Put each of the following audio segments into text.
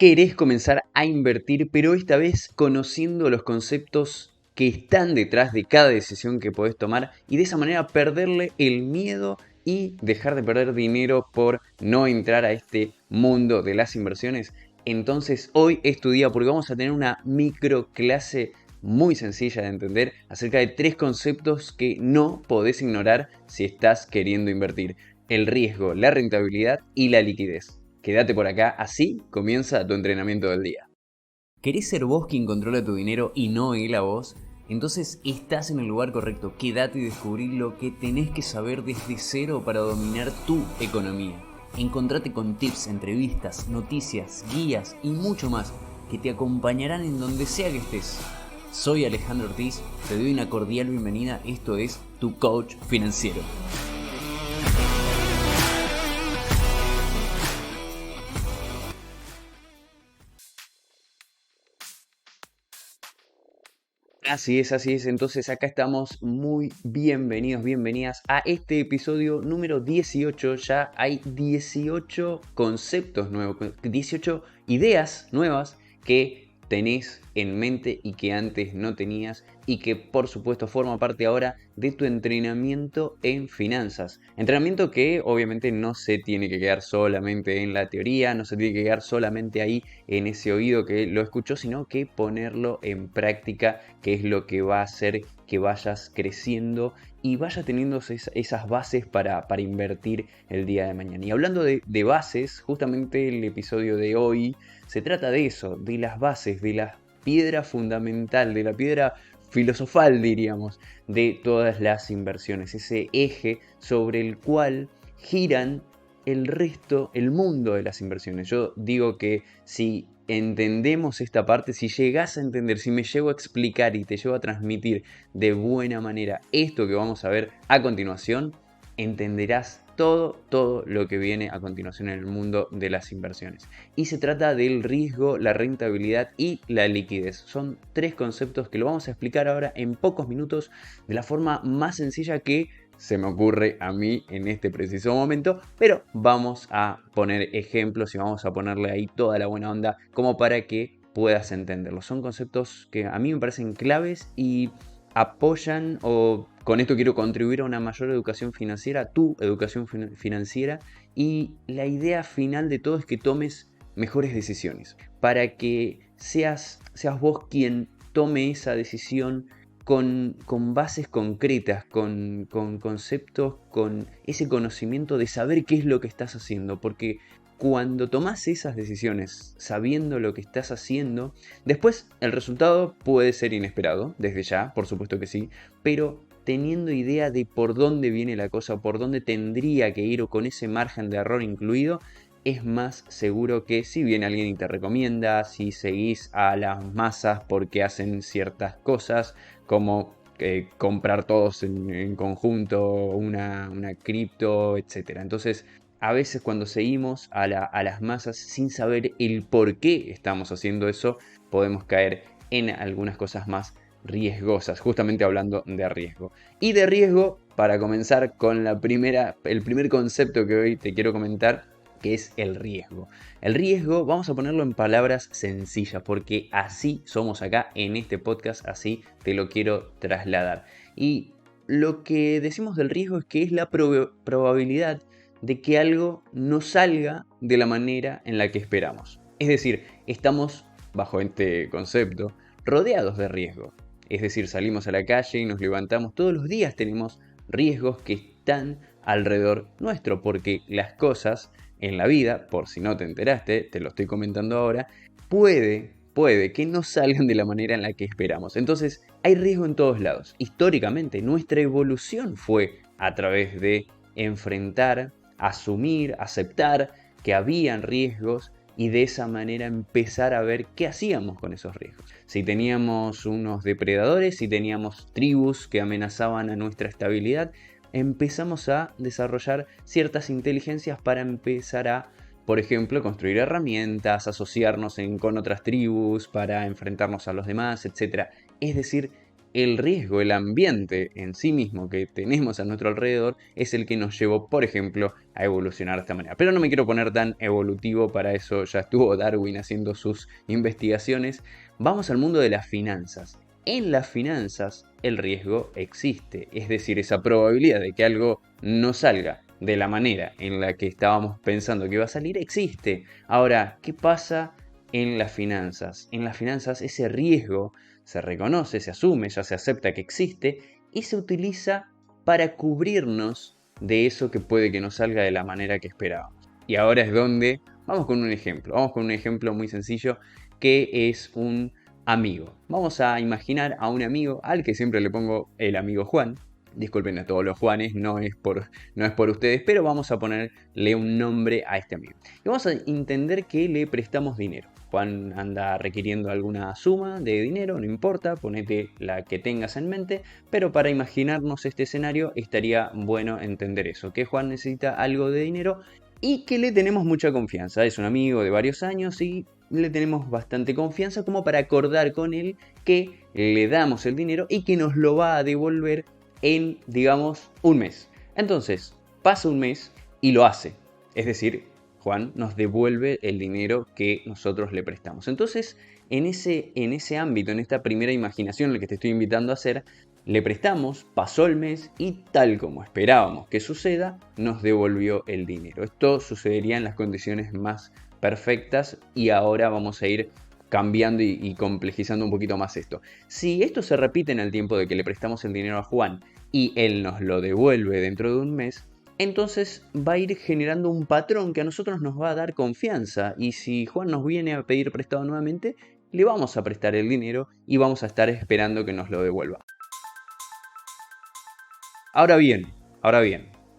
querés comenzar a invertir, pero esta vez conociendo los conceptos que están detrás de cada decisión que podés tomar y de esa manera perderle el miedo y dejar de perder dinero por no entrar a este mundo de las inversiones. Entonces hoy es tu día porque vamos a tener una micro clase muy sencilla de entender acerca de 3 conceptos que no podés ignorar si estás queriendo invertir: el riesgo, la rentabilidad y la liquidez. Quédate por acá, así comienza tu entrenamiento del día. ¿Querés ser vos quien controla tu dinero y no él a vos? Entonces estás en el lugar correcto. Quédate y descubrí lo que tenés que saber desde cero para dominar tu economía. Encontrate con tips, entrevistas, noticias, guías y mucho más que te acompañarán en donde sea que estés. Soy Alejandro Ortiz, te doy una cordial bienvenida. Esto es Tu Coach Financiero. Así es. Entonces acá estamos muy bienvenidos, bienvenidas a este episodio número 18. Ya hay 18 conceptos nuevos, 18 ideas nuevas que tenés en mente y que antes no tenías y que por supuesto forma parte ahora de tu entrenamiento en finanzas. Entrenamiento que obviamente no se tiene que quedar solamente en la teoría, no se tiene que quedar solamente ahí en ese oído que lo escuchó, sino que ponerlo en práctica, que es lo que va a hacer que vayas creciendo y vayas teniendo esas bases para invertir el día de mañana. Y hablando de bases, justamente el episodio de hoy se trata de eso, de las bases, de la piedra fundamental, de la piedra filosofal, diríamos, de todas las inversiones, ese eje sobre el cual giran el resto, el mundo de las inversiones. Yo digo que si entendemos esta parte, si llegas a entender, si me llego a explicar y te llego a transmitir de buena manera esto que vamos a ver a continuación, entenderás todo lo que viene a continuación en el mundo de las inversiones. Y se trata del riesgo, la rentabilidad y la liquidez. Son 3 conceptos que lo vamos a explicar ahora en pocos minutos de la forma más sencilla que se me ocurre a mí en este preciso momento, pero vamos a poner ejemplos y vamos a ponerle ahí toda la buena onda como para que puedas entenderlo. Son conceptos que a mí me parecen claves y apoyan, o con esto quiero contribuir a una mayor educación financiera, tu educación financiera, y la idea final de todo es que tomes mejores decisiones, para que seas vos quien tome esa decisión con bases concretas, con conceptos, con ese conocimiento de saber qué es lo que estás haciendo, porque cuando tomás esas decisiones sabiendo lo que estás haciendo, después el resultado puede ser inesperado, desde ya, por supuesto que sí, pero teniendo idea de por dónde viene la cosa, por dónde tendría que ir o con ese margen de error incluido, es más seguro que si viene alguien y te recomienda, si seguís a las masas porque hacen ciertas cosas, como comprar todos en conjunto una cripto, etc. Entonces, a veces cuando seguimos a las masas sin saber el por qué estamos haciendo eso, podemos caer en algunas cosas más riesgosas, justamente hablando de riesgo. Y de riesgo, para comenzar con el primer concepto que hoy te quiero comentar, que es el riesgo. El riesgo, vamos a ponerlo en palabras sencillas, porque así somos acá en este podcast, así te lo quiero trasladar. Y lo que decimos del riesgo es que es la probabilidad de que algo no salga de la manera en la que esperamos. Es decir, estamos, bajo este concepto, rodeados de riesgo. Es decir, salimos a la calle y nos levantamos, todos los días tenemos riesgos que están alrededor nuestro, porque las cosas en la vida, por si no te enteraste, te lo estoy comentando ahora, puede que no salgan de la manera en la que esperamos. Entonces, hay riesgo en todos lados. Históricamente, nuestra evolución fue a través de enfrentar, asumir, aceptar que habían riesgos y de esa manera empezar a ver qué hacíamos con esos riesgos. Si teníamos unos depredadores, si teníamos tribus que amenazaban a nuestra estabilidad, empezamos a desarrollar ciertas inteligencias para empezar a, por ejemplo, construir herramientas, asociarnos con otras tribus para enfrentarnos a los demás, etc. Es decir, el riesgo, el ambiente en sí mismo que tenemos a nuestro alrededor es el que nos llevó, por ejemplo, a evolucionar de esta manera. Pero no me quiero poner tan evolutivo, para eso ya estuvo Darwin haciendo sus investigaciones. Vamos al mundo de las finanzas. En las finanzas el riesgo existe, es decir, esa probabilidad de que algo no salga de la manera en la que estábamos pensando que iba a salir existe. Ahora, ¿qué pasa en las finanzas? En las finanzas ese riesgo se reconoce, se asume, ya se acepta que existe y se utiliza para cubrirnos de eso que puede que no salga de la manera que esperábamos. Y ahora es donde vamos con un ejemplo. Vamos con un ejemplo muy sencillo que es un amigo. Vamos a imaginar a un amigo al que siempre le pongo el amigo Juan. Disculpen a todos los Juanes, no es por ustedes, pero vamos a ponerle un nombre a este amigo. Y vamos a entender que le prestamos dinero. Juan anda requiriendo alguna suma de dinero, no importa, ponete la que tengas en mente, pero para imaginarnos este escenario estaría bueno entender eso, que Juan necesita algo de dinero y que le tenemos mucha confianza. Es un amigo de varios años y le tenemos bastante confianza como para acordar con él que le damos el dinero y que nos lo va a devolver en, digamos, un mes. Entonces, pasa un mes y lo hace. Es decir, Juan nos devuelve el dinero que nosotros le prestamos. Entonces, en ese ámbito, en esta primera imaginación en la que te estoy invitando a hacer, le prestamos, pasó el mes y tal como esperábamos que suceda, nos devolvió el dinero. Esto sucedería en las condiciones más perfectas y ahora vamos a ir cambiando y complejizando un poquito más esto. Si esto se repite en el tiempo de que le prestamos el dinero a Juan y él nos lo devuelve dentro de un mes, entonces va a ir generando un patrón que a nosotros nos va a dar confianza. Y si Juan nos viene a pedir prestado nuevamente, le vamos a prestar el dinero y vamos a estar esperando que nos lo devuelva. Ahora bien,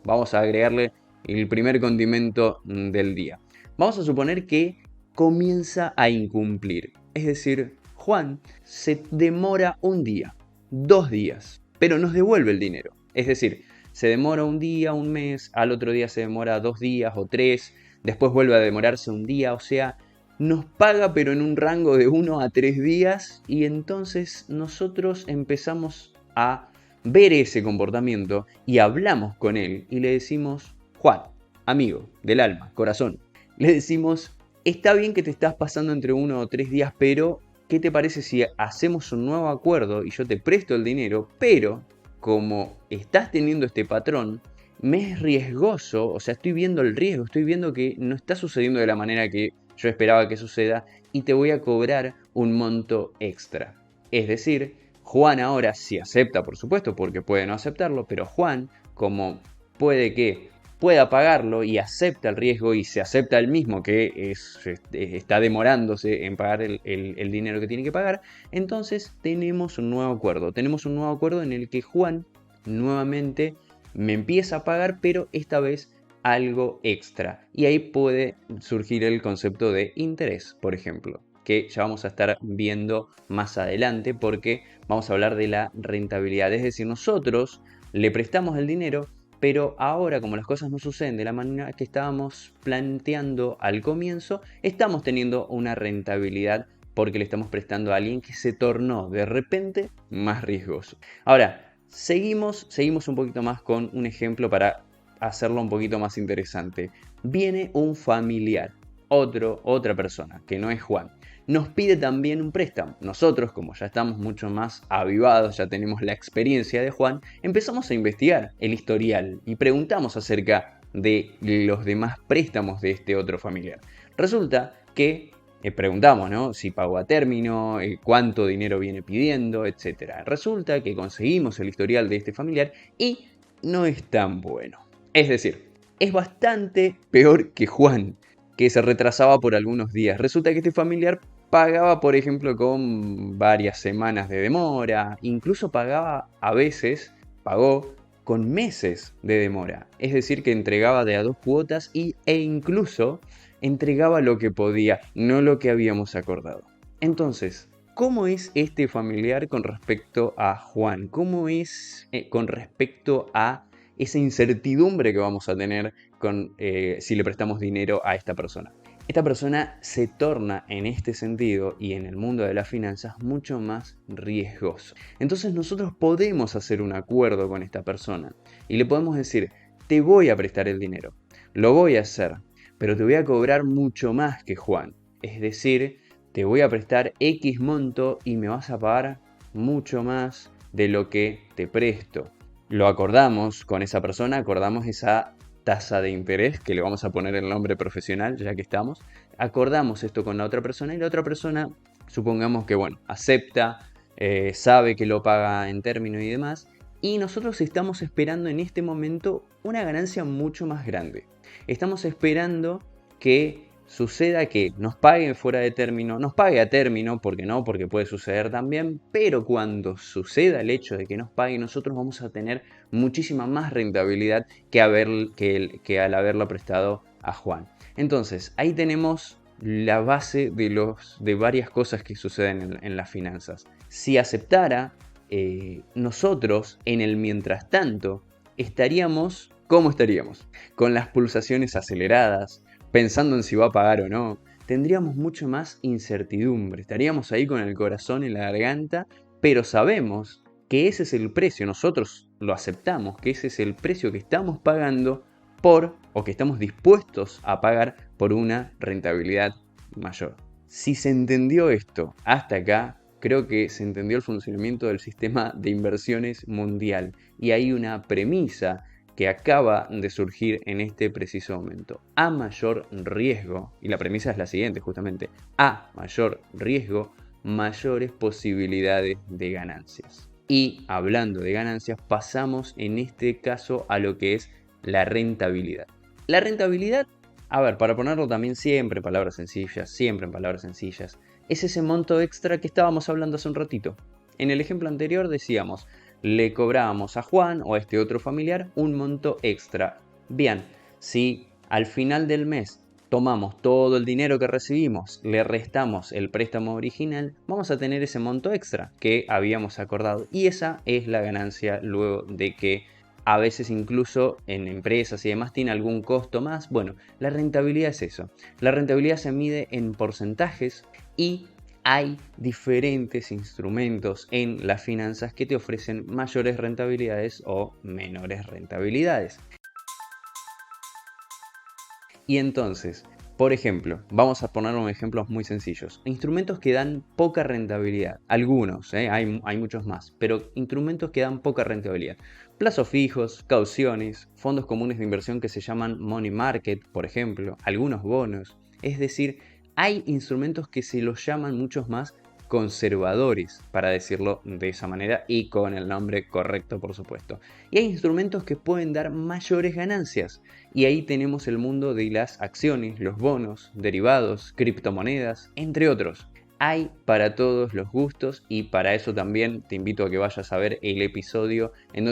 vamos a agregarle el primer condimento del día. Vamos a suponer que comienza a incumplir. Es decir, Juan se demora un día, 2 días, pero nos devuelve el dinero. Es decir, se demora un día, un mes, al otro día se demora 2 días o 3, después vuelve a demorarse un día, o sea, nos paga pero en un rango de 1 a 3 días y entonces nosotros empezamos a ver ese comportamiento y hablamos con él y le decimos, Juan, amigo del alma, corazón, le decimos, está bien que te estás pasando entre 1 o 3 días, pero ¿qué te parece si hacemos un nuevo acuerdo y yo te presto el dinero, pero como estás teniendo este patrón, me es riesgoso, o sea, estoy viendo el riesgo, estoy viendo que no está sucediendo de la manera que yo esperaba que suceda y te voy a cobrar un monto extra? Es decir, Juan ahora sí acepta, por supuesto, porque puede no aceptarlo, pero Juan, como puede que pueda pagarlo y acepta el riesgo y se acepta el mismo que está demorándose en pagar el dinero que tiene que pagar, entonces tenemos un nuevo acuerdo. Tenemos un nuevo acuerdo en el que Juan nuevamente me empieza a pagar, pero esta vez algo extra. Y ahí puede surgir el concepto de interés, por ejemplo, que ya vamos a estar viendo más adelante porque vamos a hablar de la rentabilidad. Es decir, nosotros le prestamos el dinero, pero ahora, como las cosas no suceden de la manera que estábamos planteando al comienzo, estamos teniendo una rentabilidad porque le estamos prestando a alguien que se tornó de repente más riesgoso. Ahora, seguimos un poquito más con un ejemplo para hacerlo un poquito más interesante. Viene un familiar, otra persona, que no es Juan. Nos pide también un préstamo. Nosotros, como ya estamos mucho más avivados, ya tenemos la experiencia de Juan, empezamos a investigar el historial y preguntamos acerca de los demás préstamos de este otro familiar. Resulta que preguntamos, ¿no?, si pagó a término, cuánto dinero viene pidiendo, etc. Resulta que conseguimos el historial de este familiar y no es tan bueno. Es decir, es bastante peor que Juan, que se retrasaba por algunos días. Resulta que este familiar pagaba, por ejemplo, con varias semanas de demora, incluso pagó con meses de demora. Es decir, que entregaba de a 2 cuotas e incluso entregaba lo que podía, no lo que habíamos acordado. Entonces, ¿cómo es este familiar con respecto a Juan? ¿Cómo es con respecto a esa incertidumbre que vamos a tener si le prestamos dinero a esta persona? esta persona se torna en este sentido y en el mundo de las finanzas mucho más riesgoso. Entonces nosotros podemos hacer un acuerdo con esta persona y le podemos decir, te voy a prestar el dinero, lo voy a hacer, pero te voy a cobrar mucho más que Juan. Es decir, te voy a prestar X monto y me vas a pagar mucho más de lo que te presto. Lo acordamos con esa persona, acordamos esa tasa de interés, que le vamos a poner el nombre profesional ya que estamos, acordamos esto con la otra persona y la otra persona, supongamos que, bueno, acepta, sabe que lo paga en término y demás, y nosotros estamos esperando en este momento una ganancia mucho más grande. Estamos esperando que suceda que nos pague fuera de término, nos pague a término, porque no, porque puede suceder también, pero cuando suceda el hecho de que nos pague, nosotros vamos a tener muchísima más rentabilidad que al haberlo prestado a Juan. Entonces, ahí tenemos la base de varias cosas que suceden en las finanzas. Si aceptara, nosotros en el mientras tanto estaríamos, ¿cómo estaríamos? Con las pulsaciones aceleradas, pensando en si va a pagar o no, tendríamos mucho más incertidumbre, estaríamos ahí con el corazón en la garganta, pero sabemos que ese es el precio, nosotros lo aceptamos, que ese es el precio que estamos pagando o que estamos dispuestos a pagar por una rentabilidad mayor. Si se entendió esto hasta acá, creo que se entendió el funcionamiento del sistema de inversiones mundial y hay una premisa que acaba de surgir en este preciso momento. A mayor riesgo, y la premisa es la siguiente justamente, a mayor riesgo, mayores posibilidades de ganancias. Y hablando de ganancias, pasamos en este caso a lo que es la rentabilidad. La rentabilidad, a ver, para ponerlo también siempre en palabras sencillas, es ese monto extra que estábamos hablando hace un ratito. En el ejemplo anterior decíamos, le cobrábamos a Juan o a este otro familiar un monto extra. Bien, si al final del mes tomamos todo el dinero que recibimos, le restamos el préstamo original, vamos a tener ese monto extra que habíamos acordado. Y esa es la ganancia luego de que a veces incluso en empresas y demás tiene algún costo más. Bueno, la rentabilidad es eso. La rentabilidad se mide en porcentajes y hay diferentes instrumentos en las finanzas que te ofrecen mayores rentabilidades o menores rentabilidades. Y entonces, por ejemplo, vamos a poner unos ejemplos muy sencillos. Instrumentos que dan poca rentabilidad. Algunos, hay muchos más, pero instrumentos que dan poca rentabilidad. Plazos fijos, cauciones, fondos comunes de inversión que se llaman money market, por ejemplo, algunos bonos. Es decir, hay instrumentos que se los llaman muchos más conservadores, para decirlo de esa manera y con el nombre correcto, por supuesto. Y hay instrumentos que pueden dar mayores ganancias. Y ahí tenemos el mundo de las acciones, los bonos, derivados, criptomonedas, entre otros. Hay para todos los gustos y para eso también te invito a que vayas a ver el episodio en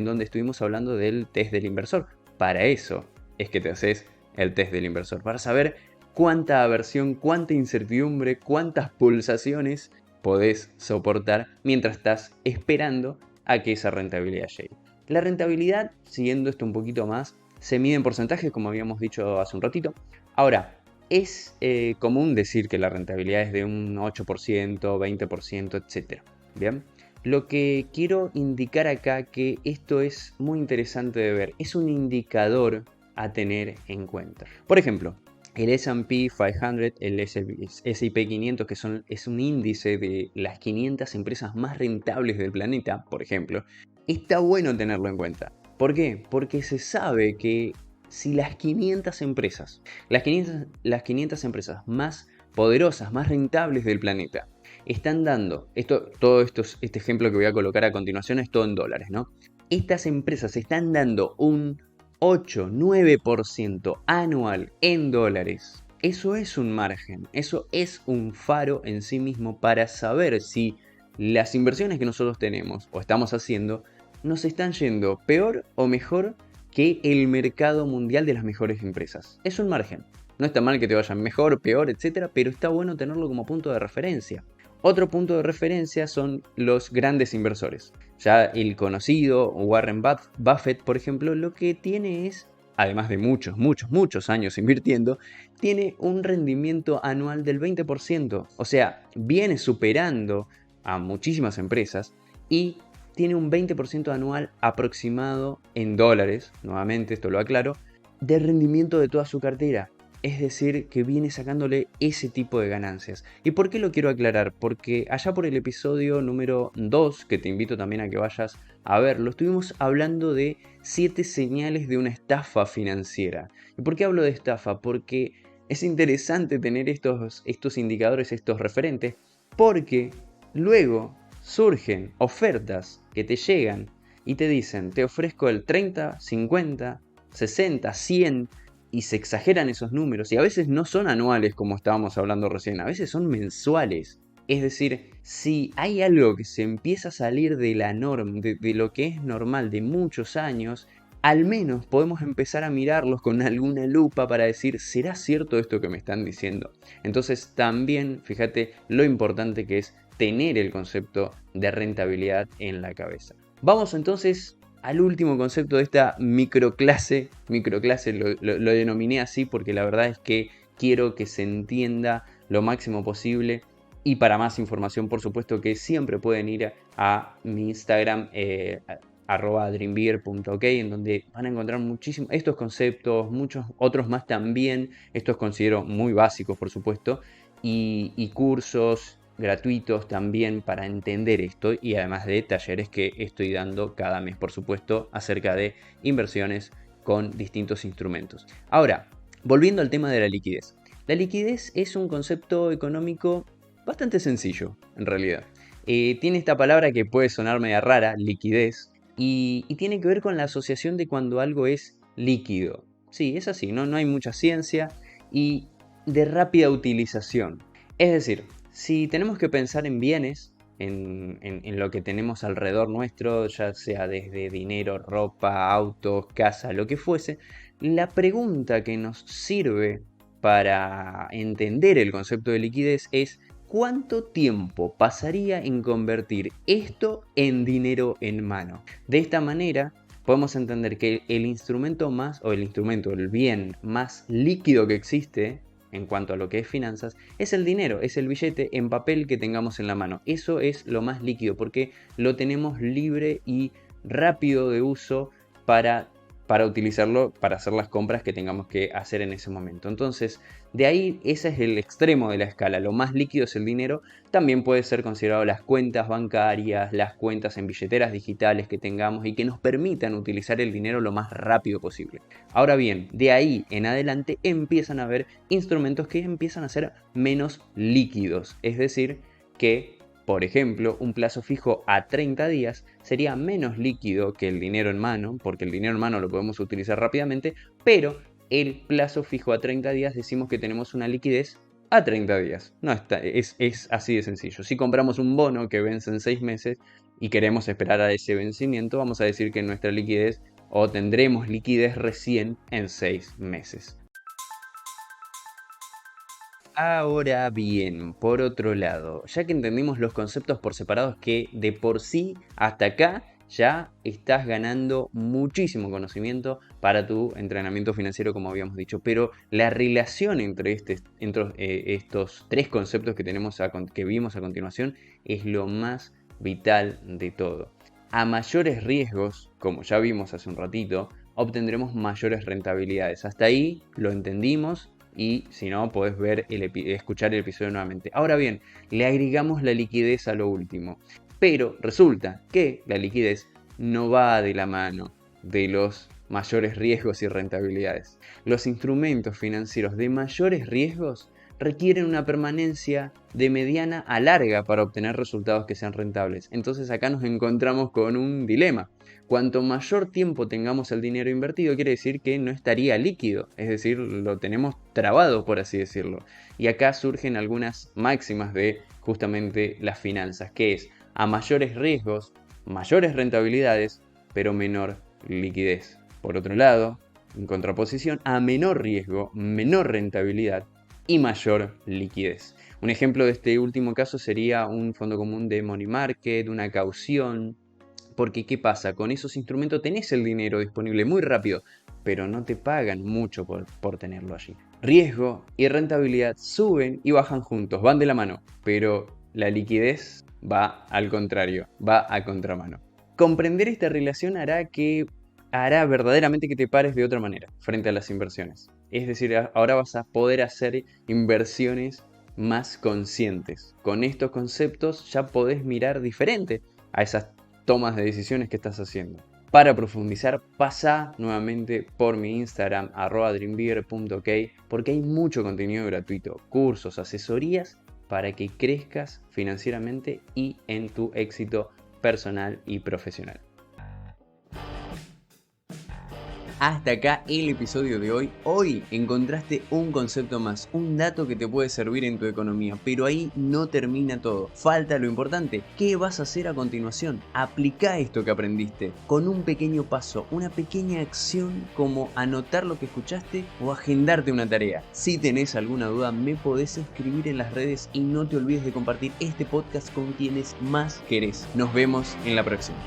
donde estuvimos hablando del test del inversor. Para eso es que te haces el test del inversor, para saber cuánta aversión, cuánta incertidumbre, cuántas pulsaciones podés soportar mientras estás esperando a que esa rentabilidad llegue. La rentabilidad, siguiendo esto un poquito más, se mide en porcentajes, como habíamos dicho hace un ratito. Ahora, es común decir que la rentabilidad es de un 8%, 20%, etc. ¿Bien? Lo que quiero indicar acá que esto es muy interesante de ver, es un indicador a tener en cuenta. Por ejemplo, el S&P 500, el S&P 500, que es un índice de las 500 empresas más rentables del planeta, por ejemplo, está bueno tenerlo en cuenta. ¿Por qué? Porque se sabe que si las 500 empresas, las 500 empresas más poderosas, más rentables del planeta, están dando, este ejemplo que voy a colocar a continuación es todo en dólares, ¿no? Estas empresas están dando un 8-9% anual en dólares. Eso es un margen, eso es un faro en sí mismo para saber si las inversiones que nosotros tenemos o estamos haciendo nos están yendo peor o mejor que el mercado mundial de las mejores empresas. Es un margen. No está mal que te vayan mejor, peor, etc., pero está bueno tenerlo como punto de referencia. Otro punto de referencia son los grandes inversores. Ya el conocido Warren Buffett, por ejemplo, lo que tiene es, además de muchos años invirtiendo, tiene un rendimiento anual del 20%. O sea, viene superando a muchísimas empresas y tiene un 20% anual aproximado en dólares, nuevamente esto lo aclaro, de rendimiento de toda su cartera. Es decir, que viene sacándole ese tipo de ganancias. ¿Y por qué lo quiero aclarar? Porque allá por el episodio número 2, que te invito también a que vayas a verlo, estuvimos hablando de 7 señales de una estafa financiera. ¿Y por qué hablo de estafa? Porque es interesante tener estos indicadores, estos referentes, porque luego surgen ofertas que te llegan y te dicen, te ofrezco el 30, 50, 60, 100 y se exageran esos números y a veces no son anuales como estábamos hablando recién, a veces son mensuales. Es decir, si hay algo que se empieza a salir de la norma, de lo que es normal de muchos años, al menos podemos empezar a mirarlos con alguna lupa para decir, ¿será cierto esto que me están diciendo? Entonces también, fíjate lo importante que es tener el concepto de rentabilidad en la cabeza. Vamos entonces al último concepto de esta microclase lo denominé así porque la verdad es que quiero que se entienda lo máximo posible. Y para más información, por supuesto que siempre pueden ir a mi Instagram, @dreambeer.ok, en donde van a encontrar muchísimos estos conceptos, muchos otros más también. Estos considero muy básicos, por supuesto, y cursos gratuitos también para entender esto, y además de talleres que estoy dando cada mes, por supuesto, acerca de inversiones con distintos instrumentos. Ahora, volviendo al tema de la liquidez. La liquidez es un concepto económico bastante sencillo, en realidad. Tiene esta palabra que puede sonar media rara, liquidez, y tiene que ver con la asociación de cuando algo es líquido. Sí, es así, no hay mucha ciencia y de rápida utilización. Es decir, si tenemos que pensar en bienes, en lo que tenemos alrededor nuestro, ya sea desde dinero, ropa, autos, casa, lo que fuese, la pregunta que nos sirve para entender el concepto de liquidez es ¿cuánto tiempo pasaría en convertir esto en dinero en mano? De esta manera podemos entender que el instrumento el bien más líquido que existe en cuanto a lo que es finanzas, es el dinero, es el billete en papel que tengamos en la mano. Eso es lo más líquido porque lo tenemos libre y rápido de uso para utilizarlo para hacer las compras que tengamos que hacer en ese momento. Entonces, de ahí ese es el extremo de la escala. Lo más líquido es el dinero. También puede ser considerado las cuentas bancarias, las cuentas en billeteras digitales que tengamos y que nos permitan utilizar el dinero lo más rápido posible. Ahora bien, de ahí en adelante empiezan a haber instrumentos que empiezan a ser menos líquidos. Es decir, que por ejemplo, un plazo fijo a 30 días sería menos líquido que el dinero en mano, porque el dinero en mano lo podemos utilizar rápidamente, pero el plazo fijo a 30 días decimos que tenemos una liquidez a 30 días. No está, es así de sencillo. Si compramos un bono que vence en 6 meses y queremos esperar a ese vencimiento, vamos a decir que nuestra liquidez o tendremos liquidez recién en 6 meses. Ahora bien, por otro lado, ya que entendimos los conceptos por separados, que de por sí hasta acá ya estás ganando muchísimo conocimiento para tu entrenamiento financiero, como habíamos dicho, pero la relación entre estos tres conceptos que vimos a continuación es lo más vital de todo. A mayores riesgos, como ya vimos hace un ratito, obtendremos mayores rentabilidades. Hasta ahí lo entendimos. Y si no, podés escuchar el episodio nuevamente. Ahora bien, le agregamos la liquidez a lo último. Pero resulta que la liquidez no va de la mano de los mayores riesgos y rentabilidades. Los instrumentos financieros de mayores riesgos requieren una permanencia de mediana a larga para obtener resultados que sean rentables. Entonces acá nos encontramos con un dilema. Cuanto mayor tiempo tengamos el dinero invertido, quiere decir que no estaría líquido, es decir, lo tenemos trabado, por así decirlo. Y acá surgen algunas máximas de justamente las finanzas, que es a mayores riesgos, mayores rentabilidades, pero menor liquidez. Por otro lado, en contraposición, a menor riesgo, menor rentabilidad y mayor liquidez. Un ejemplo de este último caso sería un fondo común de money market, una caución. Porque ¿qué pasa? Con esos instrumentos tenés el dinero disponible muy rápido, pero no te pagan mucho por tenerlo allí. Riesgo y rentabilidad suben y bajan juntos, van de la mano, pero la liquidez va al contrario, va a contramano. Comprender esta relación hará verdaderamente que te pares de otra manera frente a las inversiones. Es decir, ahora vas a poder hacer inversiones más conscientes. Con estos conceptos ya podés mirar diferente a esas tomas de decisiones que estás haciendo. Para profundizar, pasa nuevamente por mi Instagram, @dreambigger.ok, porque hay mucho contenido gratuito, cursos, asesorías para que crezcas financieramente y en tu éxito personal y profesional. Hasta acá el episodio de hoy. Hoy encontraste un concepto más, un dato que te puede servir en tu economía, pero ahí no termina todo. Falta lo importante. ¿Qué vas a hacer a continuación? Aplica esto que aprendiste con un pequeño paso, una pequeña acción como anotar lo que escuchaste o agendarte una tarea. Si tenés alguna duda, me podés escribir en las redes y no te olvides de compartir este podcast con quienes más querés. Nos vemos en la próxima.